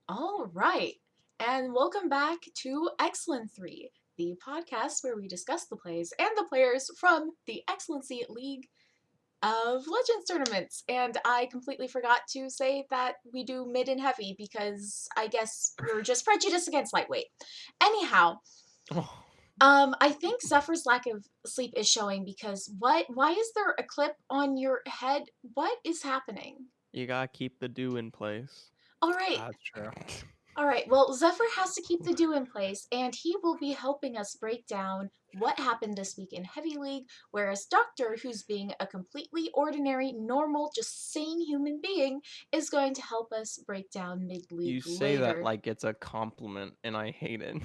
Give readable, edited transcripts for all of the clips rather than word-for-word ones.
All right, and welcome back to XLN3, the podcast where we discuss the plays and the players from the XLNC League of Legends tournaments. And I completely forgot to say that we do mid and heavy because I guess we're just prejudiced against lightweight. Anyhow, Oh, I think Zephyr's lack of sleep is showing because why is there a clip on your head? What is happening? you gotta keep the do in place. All right, That's true. All right, well, Zephyr has to keep the do in place, and he will be helping us break down what happened this week in Heavy League, whereas Doctor, who's being a completely ordinary, normal, just sane human being, is going to help us break down Mid You League say that later. like it's a compliment, and I hate it.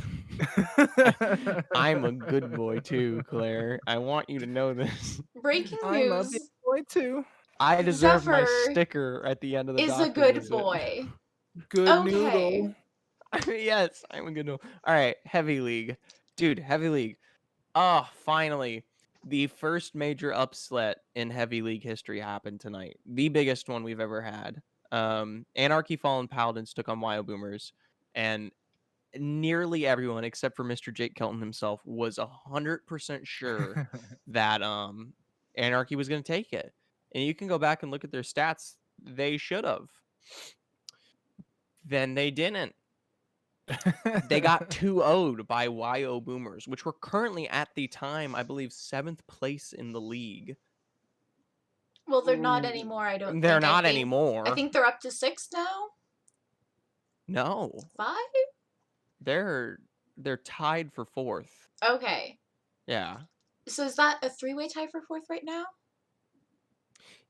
I'm a good boy too, Claire. I want you to know this. Breaking I'm a big news, boy too. I deserve my Zephyr sticker at the end of the is a Doctor good visit. boy. Good Okay. noodle. Yes, I'm a good one. All right, Heavy League. Dude, Heavy League. Oh, finally. The first major upset in Heavy League history happened tonight. The biggest one we've ever had. Anarchy Fallen Paladins took on Wyo Boomers, and nearly everyone except for Mr. Jake Kelton himself was 100% sure that Anarchy was going to take it. And you can go back and look at their stats. They should have. Then they didn't. They got 2-0'd by YO Boomers, which were currently at the time, I believe, 7th place in the league. Well, they're not anymore, I don't They're think. not I anymore. think they're up to 6 now? No. 5? They're tied for 4th. Okay. Yeah. So is that a three-way tie for 4th right now?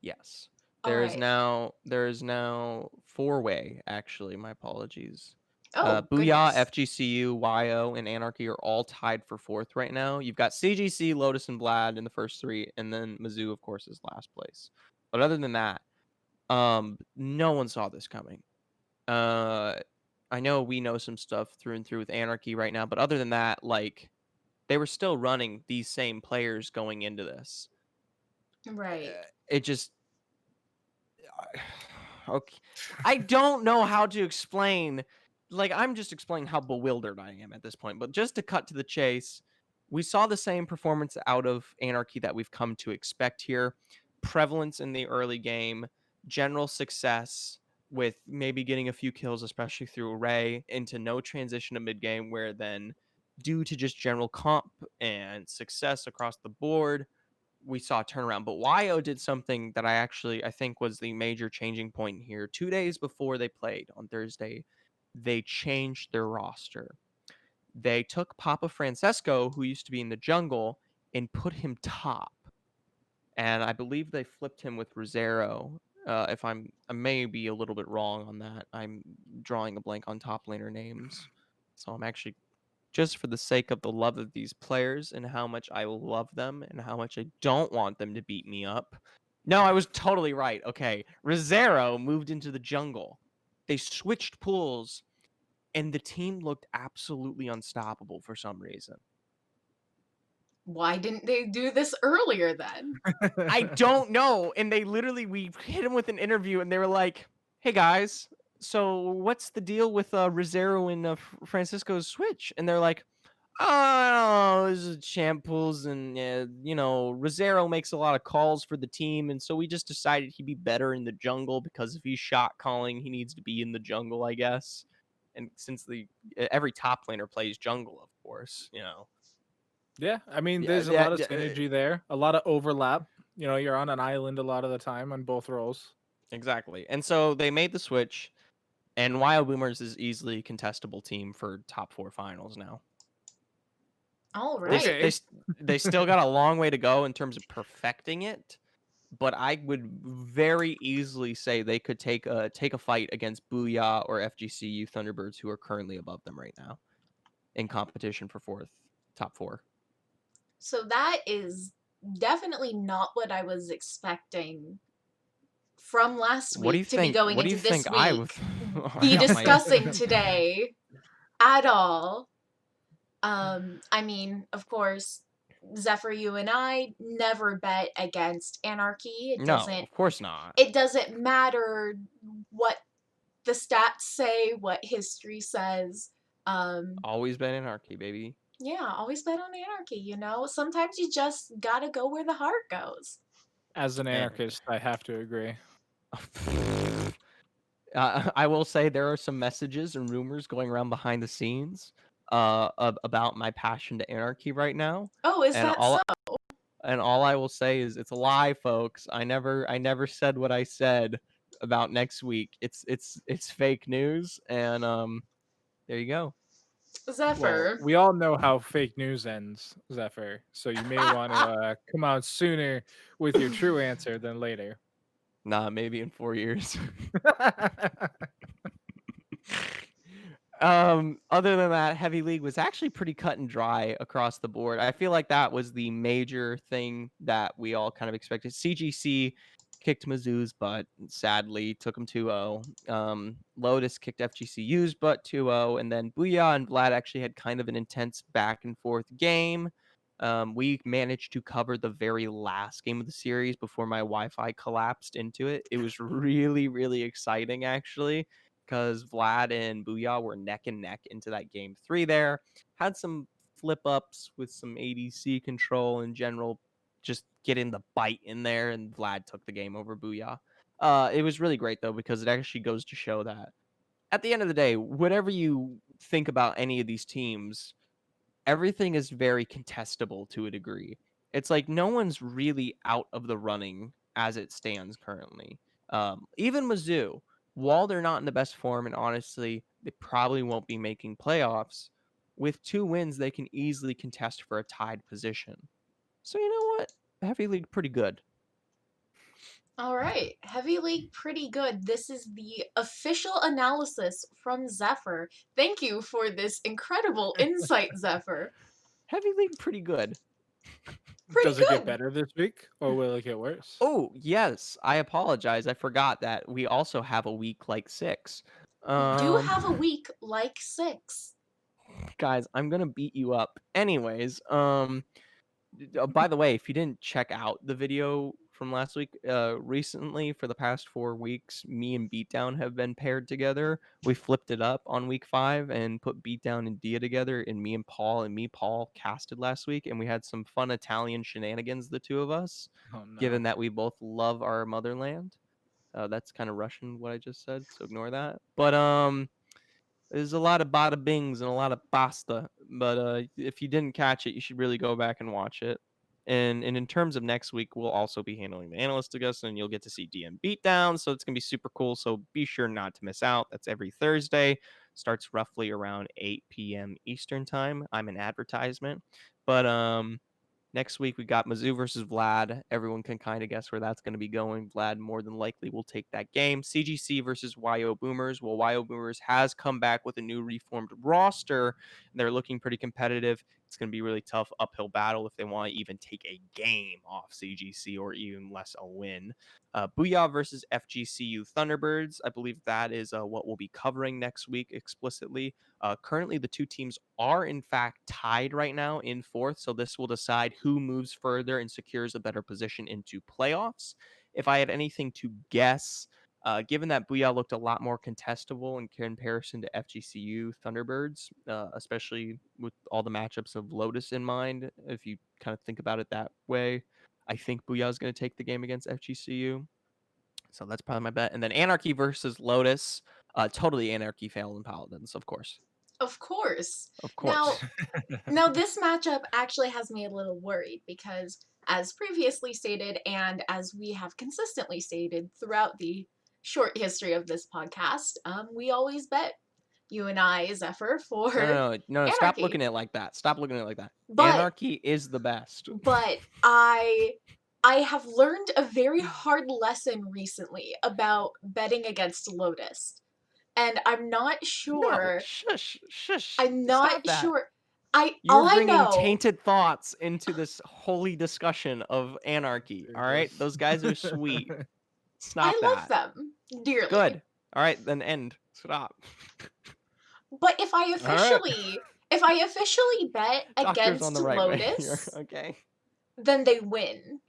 Yes. All There is right. now 4-way, actually. My apologies. Oh, Booyah, goodness. FGCU, YO, and Anarchy are all tied for 4th right now. You've got CGC, Lotus, and Vlad in the first 3, and then Mizzou, of course, is last place. But other than that, no one saw this coming. I know we know some stuff through and through with Anarchy right now, but other than that, like, they were still running these same players going into this. Right. It just okay. I don't know how to explain. Like, I'm just explaining how bewildered I am at this point. But just to cut to the chase, we saw the same performance out of Anarchy that we've come to expect here. Prevalence in the early game, general success with maybe getting a few kills, especially through Ray, into no transition to mid game, where then, due to just general comp and success across the board, we saw a turnaround. But YO did something that I think was the major changing point here. 2 days before they played on Thursday, they changed their roster. They took Papa Francesco, who used to be in the jungle, and put him top. And I believe they flipped him with Rosero. If I may be a little bit wrong on that. I'm drawing a blank on top laner names. So I'm actually, just for the sake of the love of these players and how much I love them and how much I don't want them to beat me up. No, I was totally right. Okay. Rosero moved into the jungle. They switched pools, and the team looked absolutely unstoppable for some reason. Why didn't they do this earlier then? I don't know. And we hit him with an interview, and they were like, hey guys, so what's the deal with Rosero and Francisco's switch? And they're like, oh, this is champ pools, and Rosero makes a lot of calls for the team, and so we just decided he'd be better in the jungle because if he's shot calling, he needs to be in the jungle, I guess. And since every top laner plays jungle, of course, Yeah, I mean, yeah, there's a yeah, lot of synergy there, a lot of overlap. You're on an island a lot of the time on both roles. exactly. And so they made the switch, and Wild Boomers is easily a contestable team for top 4 finals now. All They right. Okay. they still got a long way to go in terms of perfecting it, but I would very easily say they could take a fight against Booyah or FGCU Thunderbirds, who are currently above them right now in competition for top 4. So that is definitely not what I was expecting from last What do you week to be think? going What do into you think this I week, would be got my discussing today at all. I mean, of course, Zephyr, you and I never bet against Anarchy. No, of course not. It doesn't matter what the stats say what history says. Always been anarchy, baby. Yeah, always bet on anarchy, you know? Sometimes you just gotta go where the heart goes. As an And anarchist, I have to agree. I will say there are some messages and rumors going around behind the scenes about my passion to anarchy right now. Oh, is And that so? all I will say is it's a lie, folks. I never said what I said about next week. It's fake news, and there you go. Well, Zephyr. we all know how fake news ends, Zephyr. So you may want to come out sooner with your true answer than later. Nah, maybe in 4 years. Other than that, Heavy League was actually pretty cut and dry across the board. I feel like that was the major thing that we all kind of expected. CGC kicked Mizzou's butt, sadly, took them 2-0. Lotus kicked FGCU's butt 2-0, and then Booyah and Vlad actually had kind of an intense back and forth game. We managed to cover the very last game of the series before my Wi-Fi collapsed into it. It was really, really exciting, actually, because Vlad and Booyah were neck and neck into that game 3 there. Had some flip ups with some ADC control in general, just getting the bite in there, and Vlad took the game over Booyah. It was really great, though, because it actually goes to show that at the end of the day, whatever you think about any of these teams, everything is very contestable to a degree. It's like no one's really out of the running as it stands currently. Even Mizzou, while they're not in the best form, and honestly, they probably won't be making playoffs, with 2 wins, they can easily contest for a tied position. So you know what? Heavy League pretty good. All right, Heavy League pretty good. This is the official analysis from Zephyr. Thank you for this incredible insight, Zephyr. Heavy League pretty good. Pretty Does it get good. better this week, or will it get worse? Oh, yes. I apologize. I forgot that we also have a week like 6. We do Um have a week like 6. guys, I'm gonna beat you up. Anyways, by the way, if you didn't check out the video from last week, recently for the past 4 weeks, me and Beatdown have been paired together. We flipped it up on week 5 and put Beatdown and Dia together, and me Paul casted last week, and we had some fun Italian shenanigans, the two of us, Oh no. given that we both love our motherland. That's kind of Russian what I just said, so ignore that. But there's a lot of bada bings and a lot of pasta, but if you didn't catch it, you should really go back and watch it. And in terms of next week, we'll also be handling the analyst discussion, and you'll get to see DM beatdown. So it's gonna be super cool. So be sure not to miss out. That's every Thursday. Starts roughly around 8 p.m. Eastern time. I'm an advertisement, but next week, we got Mizzou versus Vlad. Everyone can kind of guess where that's going to be going. Vlad more than likely will take that game. CGC versus YO Boomers. Well, YO Boomers has come back with a new reformed roster, and they're looking pretty competitive. It's going to be really tough uphill battle if they want to even take a game off CGC or even less a win. Booyah versus FGCU Thunderbirds. I believe that is what we'll be covering next week explicitly. Currently, the two teams are in fact tied right now in 4th, so this will decide who moves further and secures a better position into playoffs. If I had anything to guess, given that Booyah looked a lot more contestable in comparison to FGCU Thunderbirds, especially with all the matchups of Lotus in mind, if you kind of think about it that way, I think Booyah is going to take the game against FGCU. So that's probably my bet. And then Anarchy versus Lotus. Totally Anarchy failed in Paladins, of course. Of course. Of Now, course. now this matchup actually has me a little worried because, as previously stated, and as we have consistently stated throughout the short history of this podcast, we always bet, you and I, Zephyr, for No. Stop Anarchy. looking at it like that. Stop looking at it like that. But Anarchy is the best. but I have learned a very hard lesson recently about betting against Lotus. And I'm not No, sure. shush. I'm Stop not that. sure. You're All I bringing know. tainted thoughts into this holy discussion of Anarchy. All right, those guys are sweet. Stop I love that. them dearly. Good. All right, then end. Stop. But if I All right. officially bet Doctor's on against the right way here. Lotus, Okay. then they win.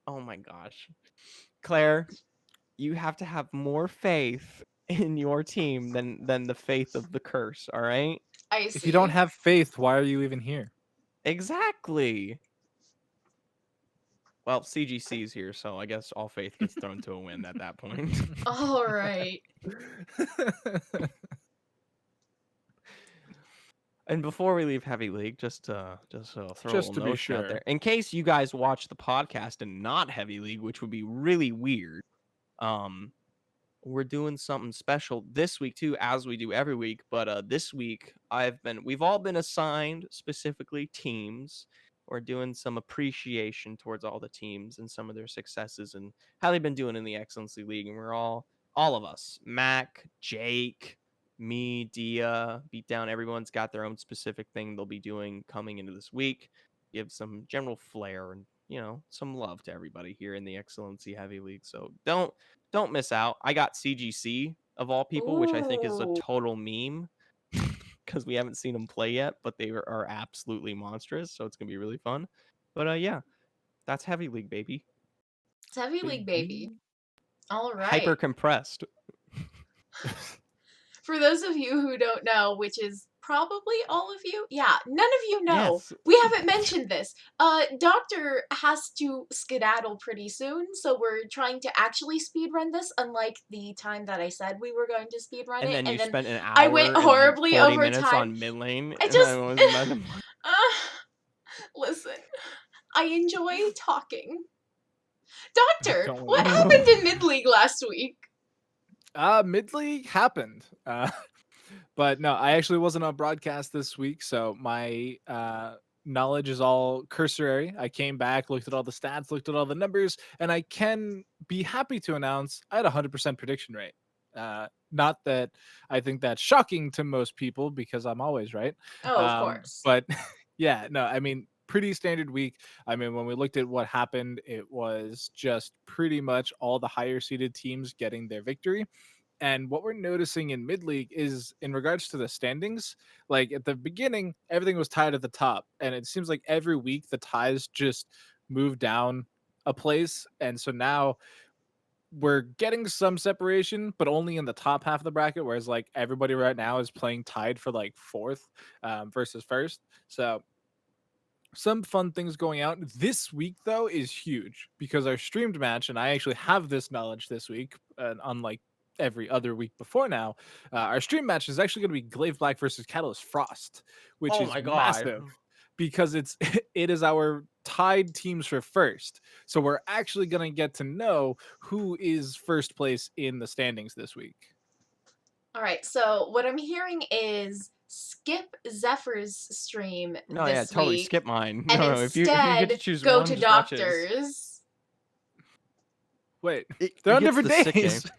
Oh my gosh. Claire, you have to have more faith in your team than the faith of the curse, all right? I If you don't see. have faith, why are you even here? Exactly. Well, CGC's here, so I guess all faith gets thrown to a wind at that point. All right. And before we leave Heavy League, just throw a Just little to be notion out sure. there, in case you guys watch the podcast and not Heavy League, which would be really weird. Um, we're doing something special this week too, as we do every week. But this week, we've all been assigned specifically teams. We're doing some appreciation towards all the teams and some of their successes and how they've been doing in the Excellency League. And we're all of us, Mac, Jake, me, Dia, Beatdown, everyone's got their own specific thing they'll be doing coming into this week. Give some general flair and some love to everybody here in the Excellency Heavy League. So don't miss out. I got CGC of all people, which I think is a Ooh. total meme because we haven't seen them play yet, but they are absolutely monstrous. So it's gonna be really fun. But yeah, that's Heavy League, baby. It's Heavy League, baby. All Hyper right. compressed. For those of you who don't know, which is probably all of you, yeah, none of you know. Yes. We haven't mentioned this. Doctor has to skedaddle pretty soon, so we're trying to actually speedrun this, unlike the time that I said we were going to speedrun And it, then and you then spent an I went hour and horribly 40 over minutes time. on mid lane, I and just I wasn't about to. uh, listen. I enjoy talking. Doctor, Don't what we happened in mid league last week? Mid league happened. But no, I actually wasn't on broadcast this week, so my knowledge is all cursory. I came back, looked at all the stats, looked at all the numbers, and I can be happy to announce I had a 100% prediction rate. Not that I think that's shocking to most people because I'm always right. Oh, of course. But yeah, no, I mean, pretty standard week. I mean, when we looked at what happened, it was just pretty much all the higher seeded teams getting their victory. And what we're noticing in mid league is in regards to the standings, like at the beginning, everything was tied at the top. And it seems like every week the ties just move down a place. And so now we're getting some separation, but only in the top half of the bracket. Whereas like everybody right now is playing tied for like fourth versus first. So some fun things going out this week though is huge because our streamed match, and I actually have this knowledge this week, unlike every other week before now, our stream match is actually going to be Glaive Black versus Catalyst Frost, which Oh is my god. massive because it is our tied teams for first. So we're actually going to get to know who is first place in the standings this week. All right, so what I'm hearing is skip Zephyr's stream No, yeah, this totally week skip mine. and No, if you get to instead choose go one, to just watch his. Doctor's. Wait, It they're on gets different the sick days.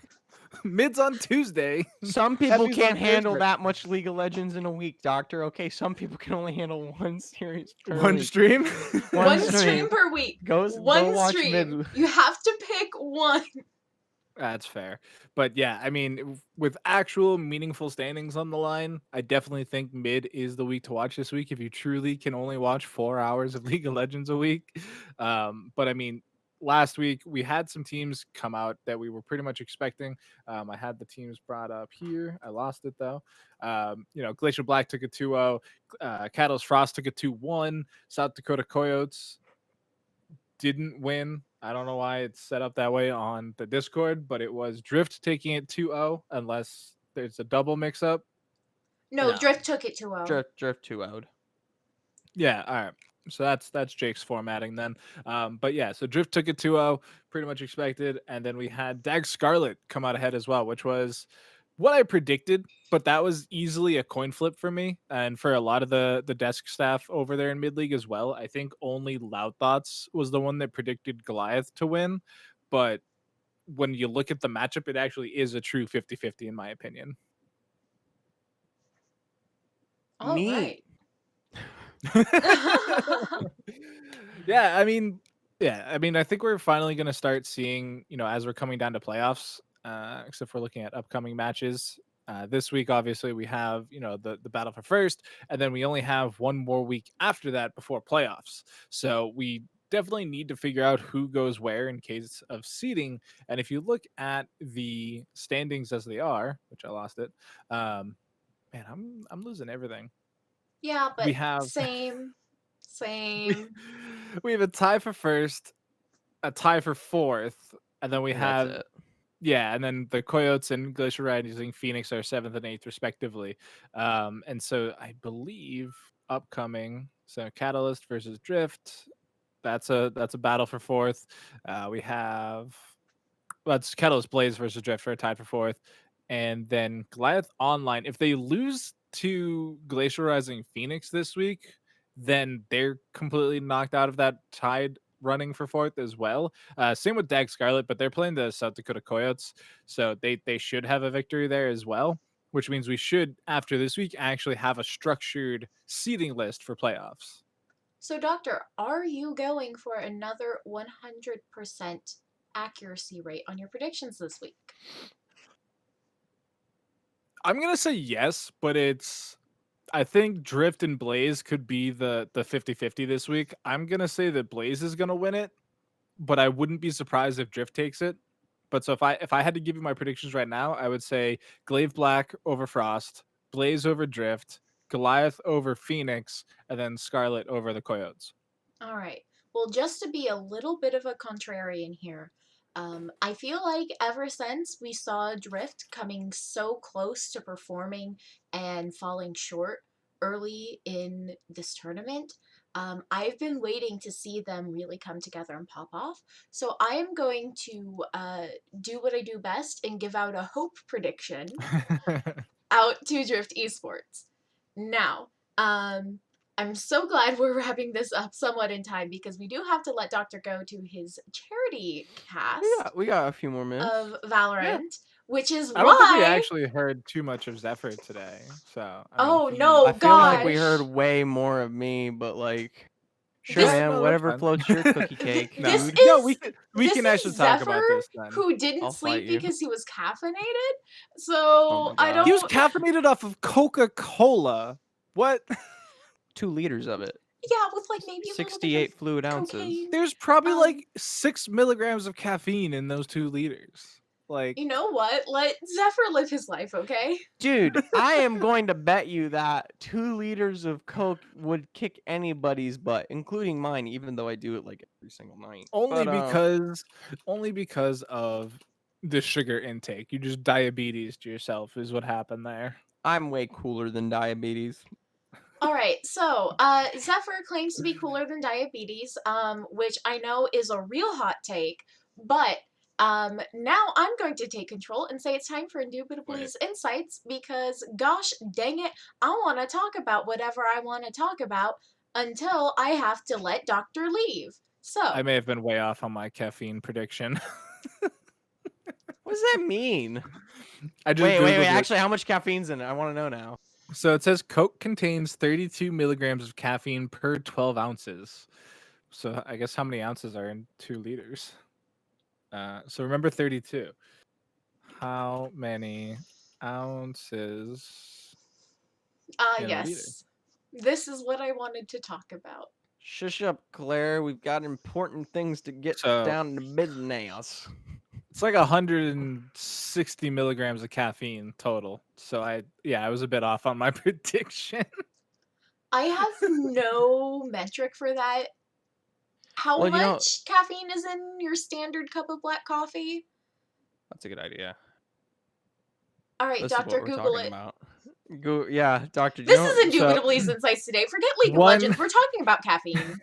Mid's on Tuesday. Some people Heavy's on can't handle Thursday. that much League of Legends in a week, Doctor. Okay, some people can only handle one series per One week. stream. One stream. stream per week. Go One watch stream. mid. You have to pick one. That's fair. But yeah, I mean, with actual meaningful standings on the line, I definitely think mid is the week to watch this week if you truly can only watch 4 hours of League of Legends a week. But I mean, last week we had some teams come out that we were pretty much expecting. I had the teams brought up here. I lost it though. Glacier Black took a 2-0. Catalyst Frost took a 2-1. South Dakota Coyotes didn't win. I don't know why it's set up that way on the Discord, but it was Drift taking it 2-0 unless there's a double mix up. No, No. Drift took it 2-0. Drift 2 out. Yeah, all right. So that's Jake's formatting then. But yeah, so Drift took it 2-0, pretty much expected. And then we had Dag Scarlet come out ahead as well, which was what I predicted, but that was easily a coin flip for me and for a lot of the desk staff over there in mid league as well. I think only Loud Thoughts was the one that predicted Goliath to win, but when you look at the matchup, it actually is a true 50-50 in my opinion. All right. Yeah, I mean, I think we're finally going to start seeing, as we're coming down to playoffs, except for looking at upcoming matches. This week, obviously, we have, the battle for first, and then we only have one more week after that before playoffs. So we definitely need to figure out who goes where in case of seeding. And if you look at the standings as they are, which I lost it, man, I'm losing everything. Yeah, We but have same, we, same. we have a tie for first, a tie for fourth, and then we And that's have it. yeah, and then the Coyotes and Glacier Rising Phoenix are 7th and 8th respectively. And so I believe upcoming, so Catalyst versus Drift, that's a battle for fourth. We have that's Catalyst Blaze versus Drift for a tied for fourth, and then Goliath Online. If they lose to Glacier Rising Phoenix this week, then they're completely knocked out of that tied running for fourth as well. Same with Dag Scarlet, but they're playing the South Dakota Coyotes, so they should have a victory there as well. Which means we should, after this week, actually have a structured seeding list for playoffs. So, Doctor, are you going for another 100% accuracy rate on your predictions this week? I'm gonna say yes, but I think Drift and Blaze could be the 50-50 this week. I'm gonna say that Blaze is gonna win it, but I wouldn't be surprised if Drift takes it. But so if I had to give you my predictions right now, I would say Glaive Black over Frost, Blaze over Drift, Goliath over Phoenix, and then Scarlet over the Coyotes. All right. Well, just to be a little bit of a contrarian here, I feel like ever since we saw Drift coming so close to performing and falling short early in this tournament, I've been waiting to see them really come together and pop off. So I am going to do what I do best and give out a hope prediction out to Drift Esports. Now, I'm so glad we're wrapping this up somewhat in time because we do have to let Doctor go to his charity cast We got a few more minutes. of Yeah. Valorant, which is I don't think we why. actually heard too much of Zephyr today. So Oh he no, I feel like we heard gosh! way more of me, but like, sure, This man, no, that's whatever fine. floats your cookie cake, this dude. No, is we this can is actually talk Zephyr about this then. who didn't I'll fight sleep you. because he was caffeinated. Oh my So I god. He was don't. caffeinated off of Coca-Cola. What? 2 liters of it. Yeah, with like maybe a little bit 68 of fluid ounces. cocaine. There's probably Um, like 6 milligrams of caffeine in those 2 liters. Like, You know what? Let Zephyr live his life, okay? Dude, I am going to bet you that 2 liters of Coke would kick anybody's butt, including mine, even though I do it like every single night. only But because of the sugar intake. You just diabetes to yourself is what happened there. I'm way cooler than diabetes. All right, so Zephyr claims to be cooler than diabetes, which I know is a real hot take, but now I'm going to take control and say it's time for Indubitably's insights because, gosh dang it, I want to talk about whatever I want to talk about until I have to let Doctor leave. So, I may have been way off on my caffeine prediction. What does that mean? I just Wait. Googled it. Actually, how much caffeine's in it? I want to know now. So it says Coke contains 32 milligrams of caffeine per 12 ounces. So I guess how many ounces are in 2 liters? So remember 32. How many ounces in a liter? yes, this is what I wanted to talk about. Shush up, Claire. We've got important things to get So down to business. it's like 160 milligrams of caffeine total. So I was a bit off on my prediction. I have no metric for that. How Well, much caffeine is in your standard cup of black coffee? That's a good idea. All right, This Doctor, is what we're Google talking it. about. Yeah, Doctor. This is Indubitably's insights today. Forget League of One- Legends. We're talking about caffeine.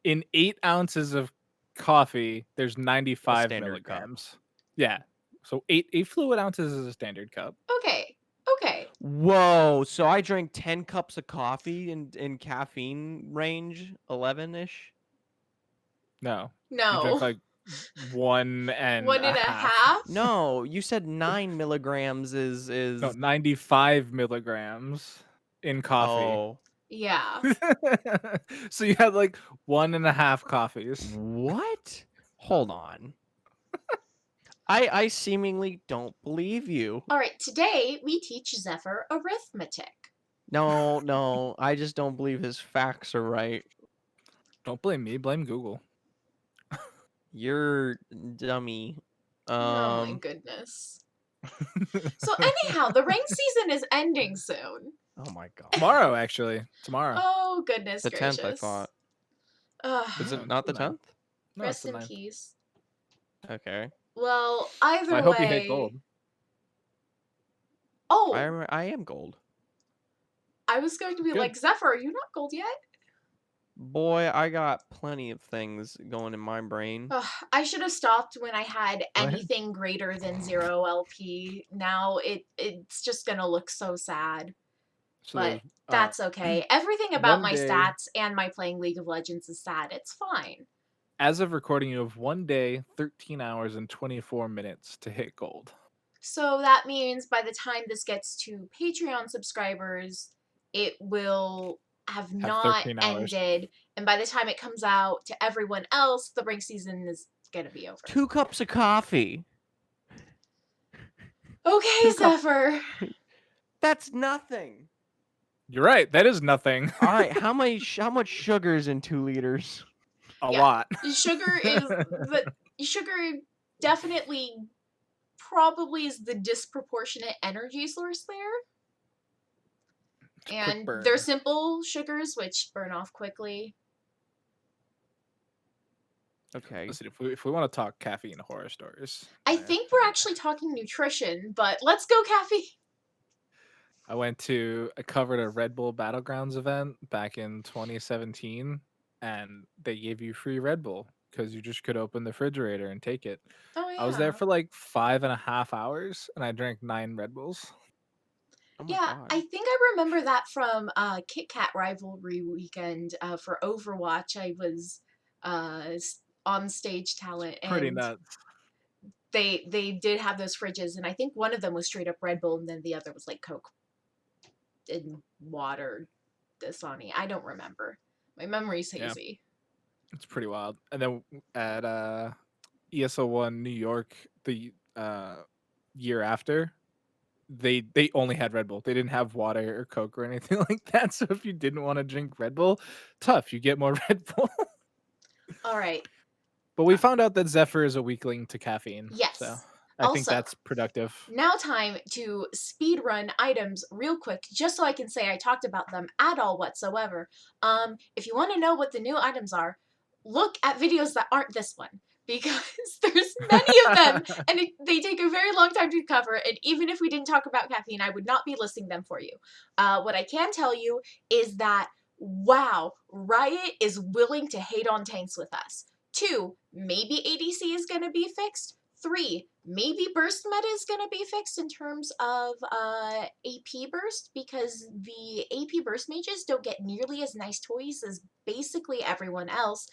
In 8 ounces of coffee, there's 95 standard cup. milligrams. Yeah. So 8 fluid ounces is a standard cup. Okay. Whoa! So I drank 10 cups of coffee in caffeine range, 11-ish. No. You No. drink like 1 and One and a half? No, you said 9 milligrams is No, 95 milligrams in coffee. Oh, Yeah. So you had like 1.5 coffees. what? Hold on. I seemingly don't believe you. All right, today we teach Zephyr arithmetic. No, I just don't believe his facts are right. Don't blame me, blame Google. You're dummy. Oh my goodness. So anyhow, the ranked season is ending soon. Oh my god. Tomorrow, actually. Tomorrow. Oh goodness The 10th, I gracious. thought. Is Ugh, it not the 10th? No, it's rest the in 9th. peace. Okay. Well, either I way. hope you hit gold. Oh, I am gold. I was going to be Good. like, Zephyr, are you not gold yet? Boy, I got plenty of things going in my brain. Ugh, I should have stopped when I had What? anything greater than 0 LP. Now it's just gonna look so sad. So But there's, that's okay. Everything about one my day- stats and my playing League of Legends is sad. It's fine. as of recording, you have 1 day, 13 hours, and 24 minutes to hit gold. So that means by the time this gets to Patreon subscribers, it will have not 13 hours. ended. And by the time it comes out to everyone else, the rank season is going to be over. 2 cups of coffee. Okay, 2 cups- Zephyr. That's nothing. You're right. That is nothing. All right, how much sugar is in 2 liters? A Yeah. lot. Sugar definitely probably is the disproportionate energy source there. And burn. they're simple sugars which burn off quickly. Okay. Listen, if we want to talk caffeine horror stories, I think we're actually talking nutrition, but let's go caffeine. I covered a Red Bull Battlegrounds event back in 2017, and they gave you free Red Bull because you just could open the refrigerator and take it. Oh yeah. I was there for like 5.5 hours, and I drank 9 Red Bulls. Oh my Yeah, god. I think I remember that from Kit Kat rivalry weekend for Overwatch. I was on stage talent, and Pretty nuts. they did have those fridges, and I think one of them was straight up Red Bull, and then the other was like Coke and water, Dasani. I don't remember. My memory's Yeah. hazy. It's pretty wild. And then at ESL1 New York, the year after, they only had Red Bull. They didn't have water or Coke or anything like that. So if you didn't want to drink Red Bull, tough. You get more Red Bull. All right. But we found out that Zephyr is a weakling to caffeine. Yes. So I think Also, that's productive. Now time to speed run items real quick, just so I can say I talked about them at all whatsoever. If you want to know what the new items are, look at videos that aren't this one, because there's many of them, and they take a very long time to cover, and even if we didn't talk about caffeine, I would not be listing them for you. What I can tell you is that, wow, Riot is willing to hate on tanks with us. 2, maybe ADC is going to be fixed. 3, maybe burst meta is going to be fixed in terms of AP burst, because the AP burst mages don't get nearly as nice toys as basically everyone else.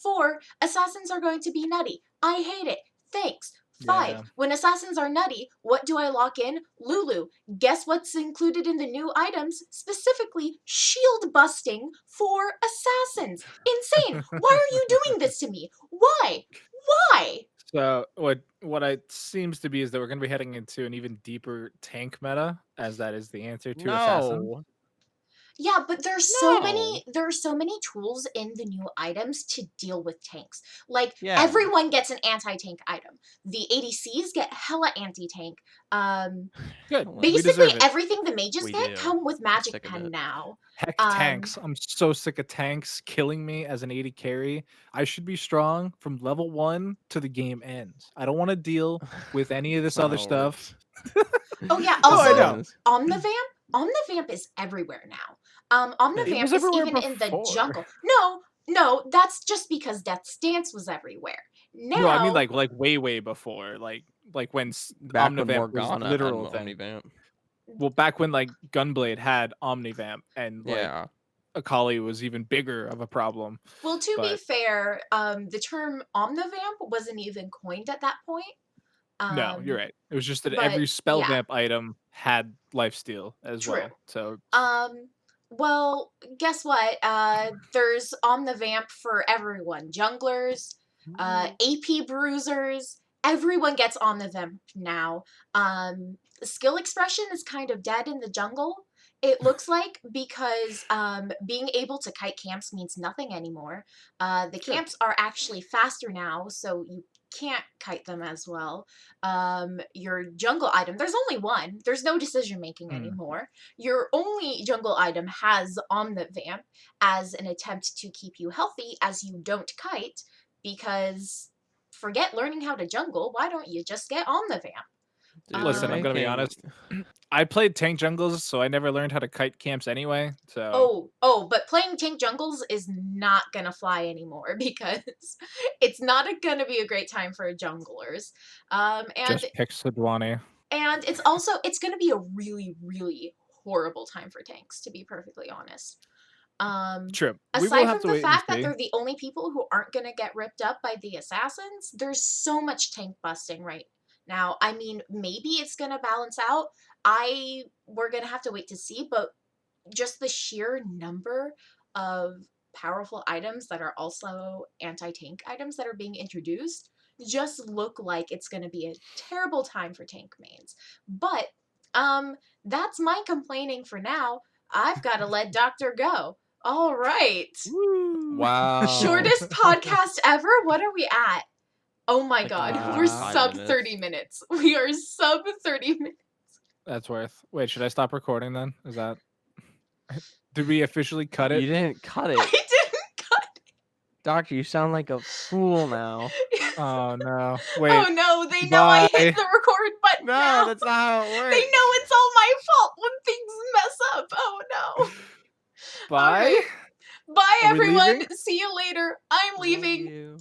4, assassins are going to be nutty. I hate it. Thanks. 5, Yeah. when assassins are nutty, what do I lock in? Lulu. Guess what's included in the new items? Specifically, shield busting for assassins. Insane. Why are you doing this to me? Why? Why? So what it seems to be is that we're going to be heading into an even deeper tank meta, as that is the answer to assassin. No. Yeah, but there's so many tools in the new items to deal with tanks. Like, Yeah. everyone gets an anti-tank item. The ADCs get hella anti-tank. Good. We Basically deserve it. everything the mages We get do. come with Magic sick of Pen it. now. Heck, tanks. I'm so sick of tanks killing me as an 80 carry. I should be strong from level 1 to the game ends. I don't want to deal with any of this other stuff. Oh yeah, No, I also know. Omnivamp is everywhere now. It Omnivamp was is everywhere even in the before. jungle. No, that's just because Death's Dance was everywhere. Now, No, I mean like way before, like when Back when Omnivamp was Morgana literal had thing. Omnivamp. Well, back when like Gunblade had Omnivamp, and like Yeah. Akali was even bigger of a problem. well, to be But- fair, the term Omnivamp wasn't even coined at that point. No, you're right. It was just that but, every spell yeah. vamp item had lifesteal as True. well. So Well, guess what? There's Omnivamp for everyone. Junglers, AP bruisers, everyone gets Omnivamp now. Skill expression is kind of dead in the jungle. It looks like because being able to kite camps means nothing anymore. The Sure. camps are actually faster now, so you can't kite them as well. Your jungle item, there's only one. There's no decision making anymore. Your only jungle item has Omnit Vamp as an attempt to keep you healthy as you don't kite, because forget learning how to jungle. Why don't you just get Omnit Vamp? Dude, Listen, they're I'm gonna be making- honest. I played tank jungles, so I never learned how to kite camps anyway. So But playing tank jungles is not gonna fly anymore because it's not gonna be a great time for junglers. And just pick Sidwani. and it's gonna be a really, really horrible time for tanks, to be perfectly honest. True. We will Aside have from to the wait and fact that see. they're the only people who aren't gonna get ripped up by the assassins, there's so much tank busting right now. I mean, maybe it's gonna balance out. We're gonna have to wait to see, but just the sheer number of powerful items that are also anti-tank items that are being introduced just look like it's going to be a terrible time for tank mains. But that's my complaining for now. I've got to let Doctor go. All right. Woo. Wow. Shortest podcast ever? What are we at? Oh my Like, god, uh, we're 5 sub minutes. 30 minutes. We are sub 30 minutes. That's worth. Wait, should I stop recording then? Is that? Did we officially cut You it? didn't cut I it. didn't cut Doctor, you sound like a fool now. it. Oh no! Wait. Oh no, they know I hit Bye. the record button No, now. that's not how it works. They know it's all my fault when things mess up. Oh no. Bye. Alright. Bye Are we everyone. leaving? See you later. I'm Love leaving. you.